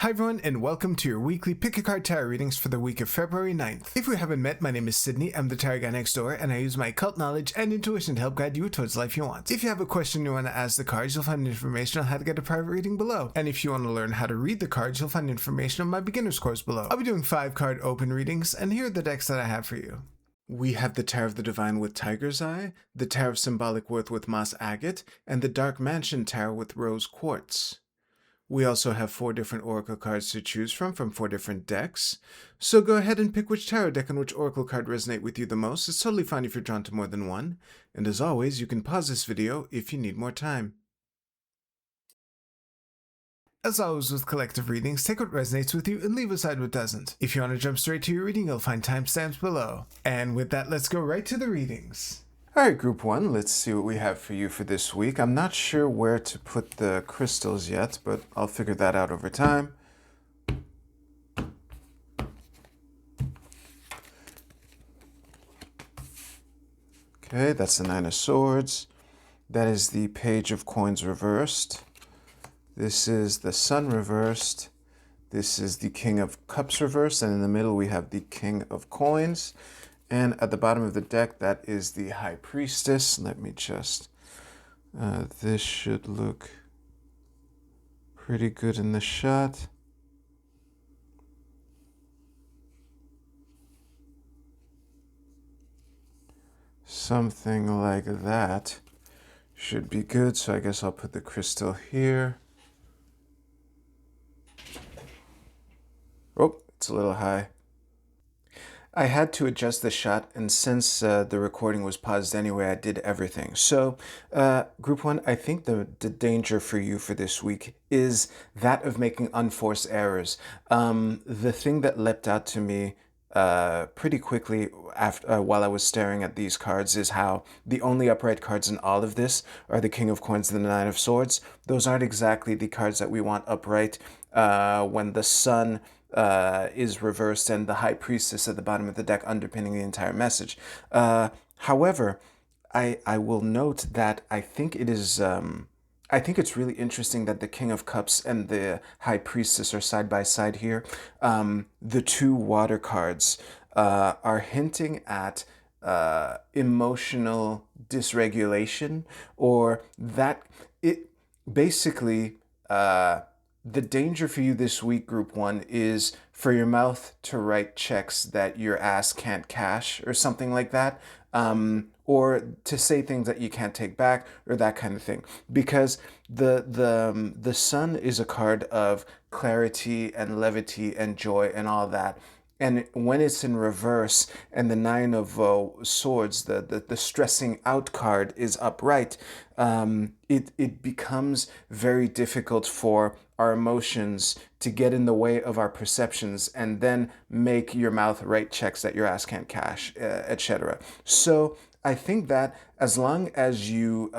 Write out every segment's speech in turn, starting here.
Hi everyone, and welcome to your weekly Pick a Card Tarot readings for the week of February 9th. If we haven't met, my name is Sydney, I'm the tarot guy next door, and I use my occult knowledge and intuition to help guide you towards the life you want. If you have a question you want to ask the cards, you'll find information on how to get a private reading below. And if you want to learn how to read the cards, you'll find information on my beginner's course below. I'll be doing 5-card open readings, and here are the decks that I have for you. We have the Tarot of the Divine with Tiger's Eye, the Tarot of Symbolic Worth with Moss Agate, and the Dark Mansion Tarot with Rose Quartz. We also have 4 different oracle cards to choose from 4 different decks. So go ahead and pick which tarot deck and which oracle card resonate with you the most. It's totally fine if you're drawn to more than one. And as always, you can pause this video if you need more time. As always with collective readings, take what resonates with you and leave aside what doesn't. If you want to jump straight to your reading, you'll find timestamps below. And with that, let's go right to the readings. Alright, Group 1, let's see what we have for you for this week. I'm not sure where to put the crystals yet, but I'll figure that out over time. Okay, that's the Nine of Swords. That is the Page of Coins reversed. This is the Sun reversed. This is the King of Cups reversed, and in the middle we have the King of Coins. And at the bottom of the deck, that is the High Priestess. Let me just... this should look pretty good in the shot. Something like that should be good. So I guess I'll put the crystal here. Oh, it's a little high. I had to adjust the shot, and since the recording was paused anyway, I did everything. So, Group 1, I think the danger for you for this week is that of making unforced errors. The thing that leapt out to me pretty quickly after while I was staring at these cards is how the only upright cards in all of this are the King of Coins and the Nine of Swords. Those aren't exactly the cards that we want upright when the Sun is reversed and the High Priestess at the bottom of the deck underpinning the entire message. However, I will note that I think it is... I think it's really interesting that the King of Cups and the High Priestess are side by side here. The 2 water cards are hinting at emotional dysregulation, or that it basically... the danger for you this week, Group 1, is for your mouth to write checks that your ass can't cash or something like that. Or to say things that you can't take back or that kind of thing. Because the Sun is a card of clarity and levity and joy and all that. And when it's in reverse and the Nine of Swords, the stressing out card is upright, it becomes very difficult for our emotions to get in the way of our perceptions and then make your mouth write checks that your ass can't cash, etc. So I think that as long as you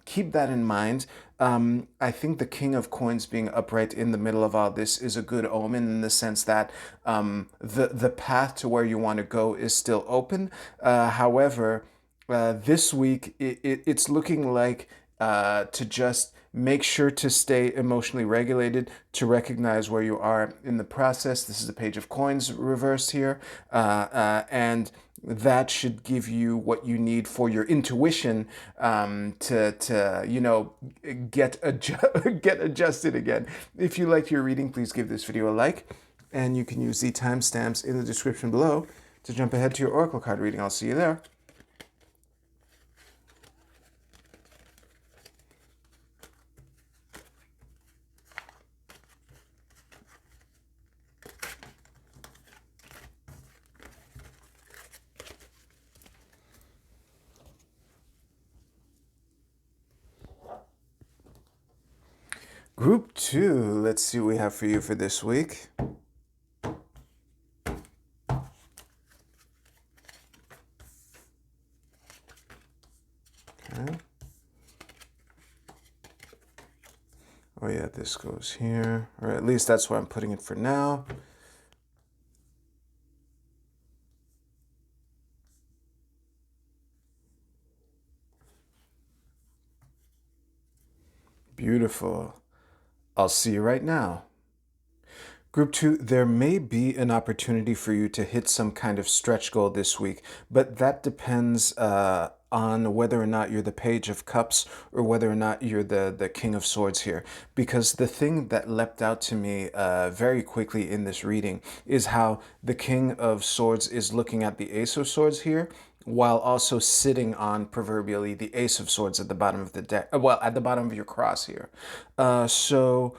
keep that in mind, I think the King of Coins being upright in the middle of all this is a good omen, in the sense that the path to where you want to go is still open. However, this week it's looking like to just make sure to stay emotionally regulated, to recognize where you are in the process. This is the Page of Coins reversed here, and that should give you what you need for your intuition to you know, get adjusted again. If you liked your reading, please give this video a like, and you can use the timestamps in the description below to jump ahead to your oracle card reading. I'll see you there. Group 2, let's see what we have for you for this week. Okay. Oh yeah, this goes here, or at least that's where I'm putting it for now. Beautiful. I'll see you right now. Group two, there may be an opportunity for you to hit some kind of stretch goal this week, but that depends on whether or not you're the Page of Cups or whether or not you're the King of Swords here. Because the thing that leapt out to me very quickly in this reading is how the King of Swords is looking at the Ace of Swords here, while also sitting on proverbially the Ace of Swords at the bottom of the deck. Well, at the bottom of your cross here. So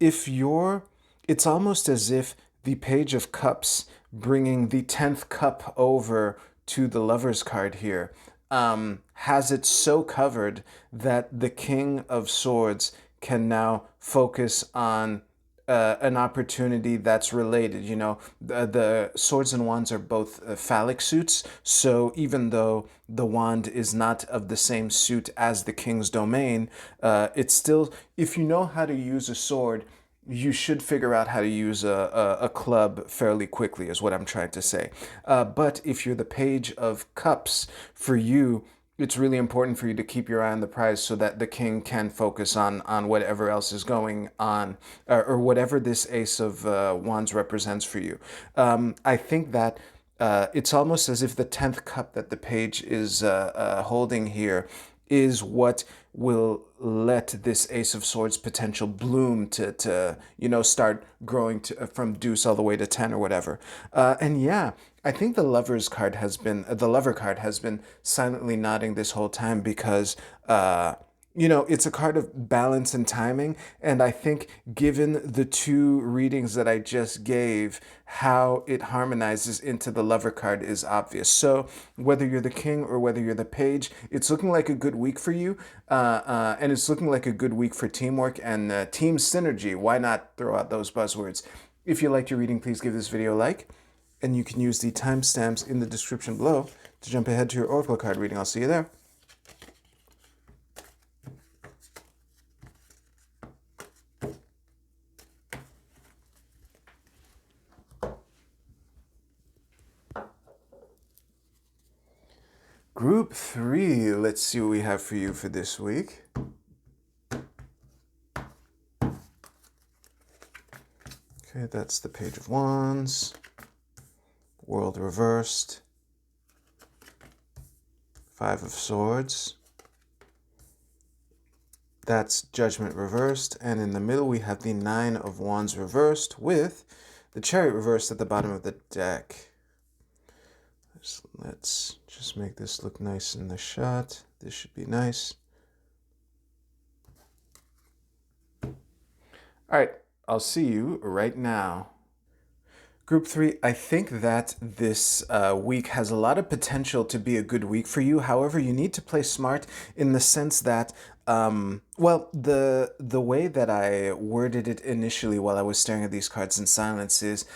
if you're it's almost as if the Page of Cups bringing the 10th cup over to the Lover's card here has it so covered that the King of Swords can now focus on an opportunity that's related. You know, the swords and wands are both phallic suits, so even though the wand is not of the same suit as the king's domain, it's still, if you know how to use a sword, you should figure out how to use a club fairly quickly, is what I'm trying to say. But if you're the Page of Cups, for you, it's really important for you to keep your eye on the prize so that the king can focus on whatever else is going on, or whatever this Ace of Wands represents for you. I think that it's almost as if the 10th cup that the page is holding here is what will let this Ace of Swords potential bloom to start growing from deuce all the way to 10 or whatever. And yeah, I think the lover card has been silently nodding this whole time because it's a card of balance and timing. And I think given the two readings that I just gave, how it harmonizes into the lover card is obvious. So whether you're the king or whether you're the page, it's looking like a good week for you. And it's looking like a good week for teamwork and team synergy. Why not throw out those buzzwords? If you liked your reading, please give this video a like. And you can use the timestamps in the description below to jump ahead to your Oracle card reading. I'll see you there. Group 3, let's see what we have for you for this week. Okay, that's the Page of Wands, World reversed, Five of Swords, that's Judgment reversed, and in the middle we have the Nine of Wands reversed with the Chariot reversed at the bottom of the deck. Let's just make this look nice in the shot. This should be nice. All right, I'll see you right now. Group 3, I think that this week has a lot of potential to be a good week for you. However, you need to play smart in the sense that, the way that I worded it initially while I was staring at these cards in silence is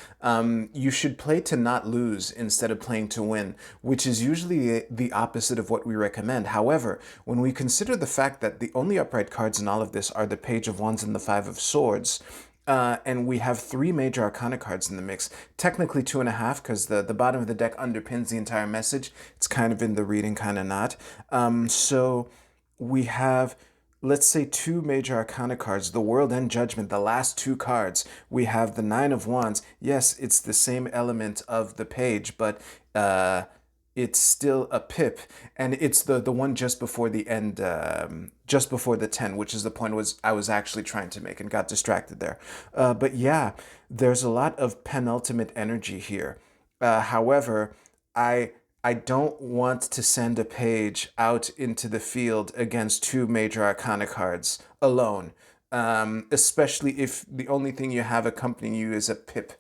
you should play to not lose instead of playing to win, which is usually the opposite of what we recommend. However, when we consider the fact that the only upright cards in all of this are the Page of Wands and the Five of Swords, and we have 3 major arcana cards in the mix. Technically 2.5 because the bottom of the deck underpins the entire message. It's kind of in the reading, kind of not. So we have, let's say, 2 major arcana cards, the World and Judgment, the last 2 cards. We have the Nine of Wands. Yes, it's the same element of the page, but it's still a pip, and it's the one just before the end, just before the 10, which is the point I was actually trying to make and got distracted there. But yeah, there's a lot of penultimate energy here. However, I don't want to send a page out into the field against 2 major arcana cards alone. Especially if the only thing you have accompanying you is a pip,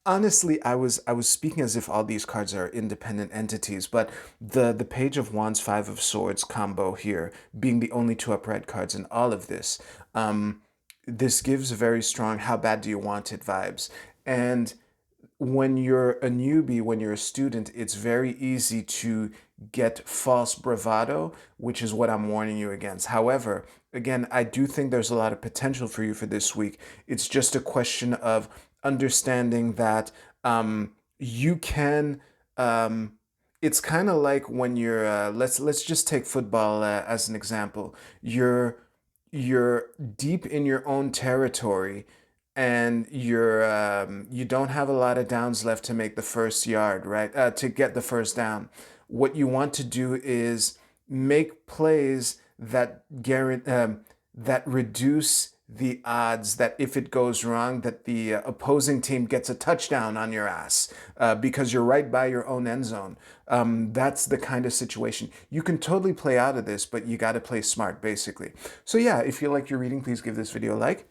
Honestly, I was speaking as if all these cards are independent entities, but the Page of Wands, Five of Swords combo here, being the only 2 upright cards in all of this, this gives a very strong "how bad do you want it" vibes. And when you're a newbie, when you're a student, it's very easy to get false bravado, which is what I'm warning you against. However, again, I do think there's a lot of potential for you for this week. It's just a question of understanding that you can. It's kind of like when you're. Let's just take football as an example. You're deep in your own territory, and you don't have a lot of downs left to make the first yard, right? To get the first down. What you want to do is make plays that reduce the odds that if it goes wrong, that the opposing team gets a touchdown on your ass because you're right by your own end zone. That's the kind of situation. You can totally play out of this, but you got to play smart, basically. So yeah, if you like your reading, please give this video a like.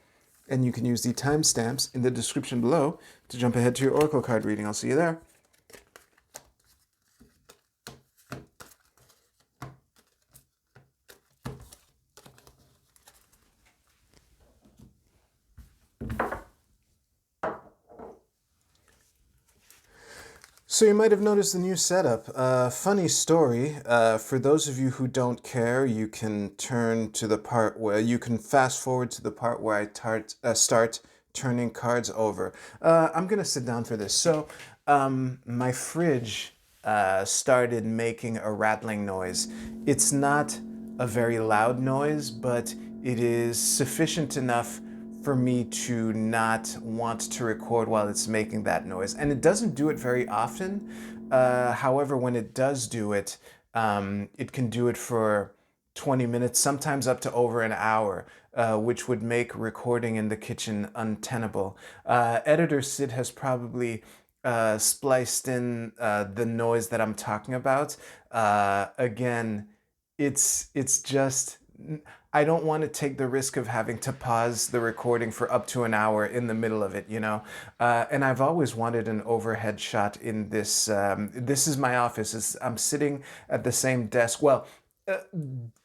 And you can use the timestamps in the description below to jump ahead to your Oracle card reading. I'll see you there. So you might have noticed the new setup. Funny story. For those of you who don't care, you can turn to the part where you can fast forward to the part where I start turning cards over. I'm gonna sit down for this. So my fridge started making a rattling noise. It's not a very loud noise, but it is sufficient enough for me to not want to record while it's making that noise. And it doesn't do it very often. However, when it does do it, it can do it for 20 minutes, sometimes up to over an hour, which would make recording in the kitchen untenable. Editor Sid has probably spliced in the noise that I'm talking about. Again, it's just I don't want to take the risk of having to pause the recording for up to an hour in the middle of it, you know. And I've always wanted an overhead shot in this. This is my office. I'm sitting at the same desk. Well,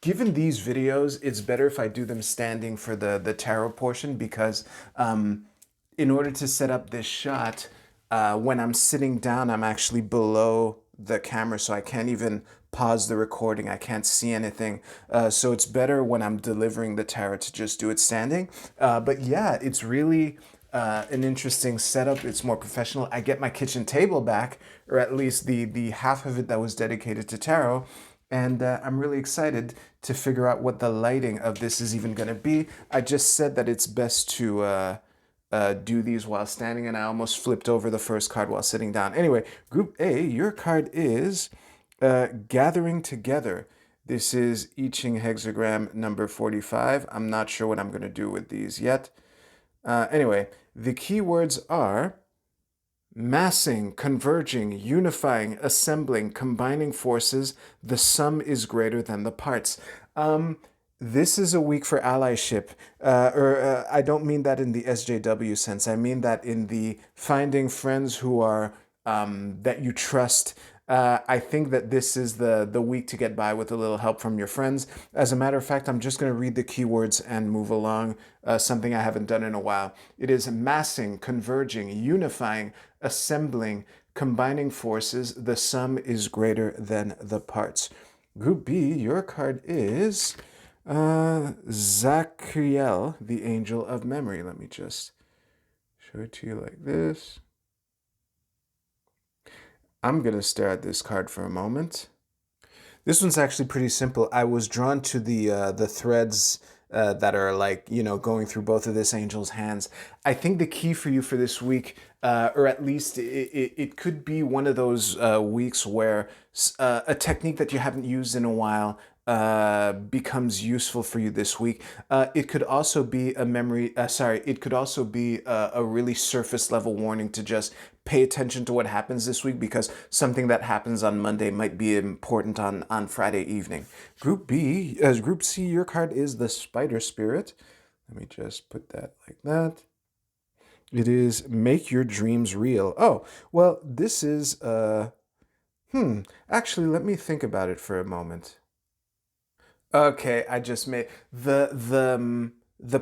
given these videos, it's better if I do them standing for the tarot portion because in order to set up this shot, when I'm sitting down, I'm actually below the camera, so I can't even pause the recording. I can't see anything. So it's better when I'm delivering the tarot to just do it standing. But yeah, it's really an interesting setup. It's more professional. I get my kitchen table back, or at least the half of it that was dedicated to tarot. And I'm really excited to figure out what the lighting of this is even going to be. I just said that it's best to do these while standing, and I almost flipped over the first card while sitting down. Anyway, Group A, your card is Gathering Together. This is I Ching hexagram number 45. I'm not sure what I'm going to do with these yet. Anyway, the keywords are massing, converging, unifying, assembling, combining forces. The sum is greater than the parts. This is a week for allyship, I don't mean that in the SJW sense. I mean that in the finding friends who are that you trust. I think that this is the week to get by with a little help from your friends. As a matter of fact, I'm just going to read the keywords and move along, something I haven't done in a while. It is massing, converging, unifying, assembling, combining forces. The sum is greater than the parts. Group B, your card is Zachiel, the Angel of Memory. Let me just show it to you like this. I'm going to stare at this card for a moment. This one's actually pretty simple. I was drawn to the threads that are like, you know, going through both of this angel's hands. I think the key for you for this week, or at least it could be one of those weeks where a technique that you haven't used in a while becomes useful for you this week. It could also be a memory, it could also be a really surface level warning to just pay attention to what happens this week because something that happens on Monday might be important on Friday evening. Group B, as Group C, your card is the Spider Spirit. Let me just put that like that. It is Make Your Dreams Real. Oh, well, this is, actually, let me think about it for a moment. Okay, I just made the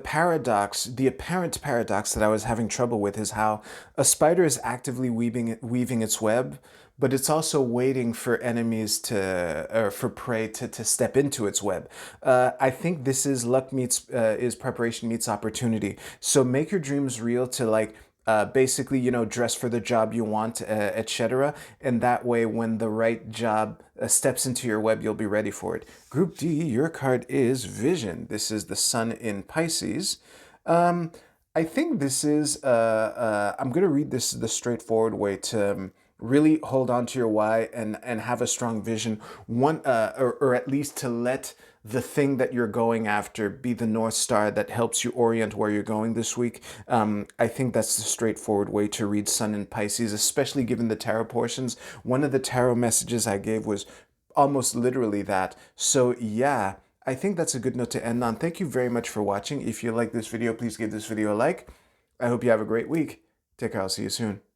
paradox, the apparent paradox that I was having trouble with is how a spider is actively weaving its web, but it's also waiting for enemies or for prey to step into its web. I think this is luck meets is preparation meets opportunity. So make your dreams real to like basically, you know, dress for the job you want, etc. And that way, when the right job steps into your web, you'll be ready for it. Group D, your card is Vision. This is the Sun in Pisces. I think this is, I'm going to read this the straightforward way to really hold on to your why and have a strong vision, or at least to let the thing that you're going after be the North Star that helps you orient where you're going this week. I think that's the straightforward way to read Sun in Pisces, especially given the tarot portions. One of the tarot messages I gave was almost literally that. So yeah, I think that's a good note to end on. Thank you very much for watching. If you like this video, please give this video a like. I hope you have a great week. Take care. I'll see you soon.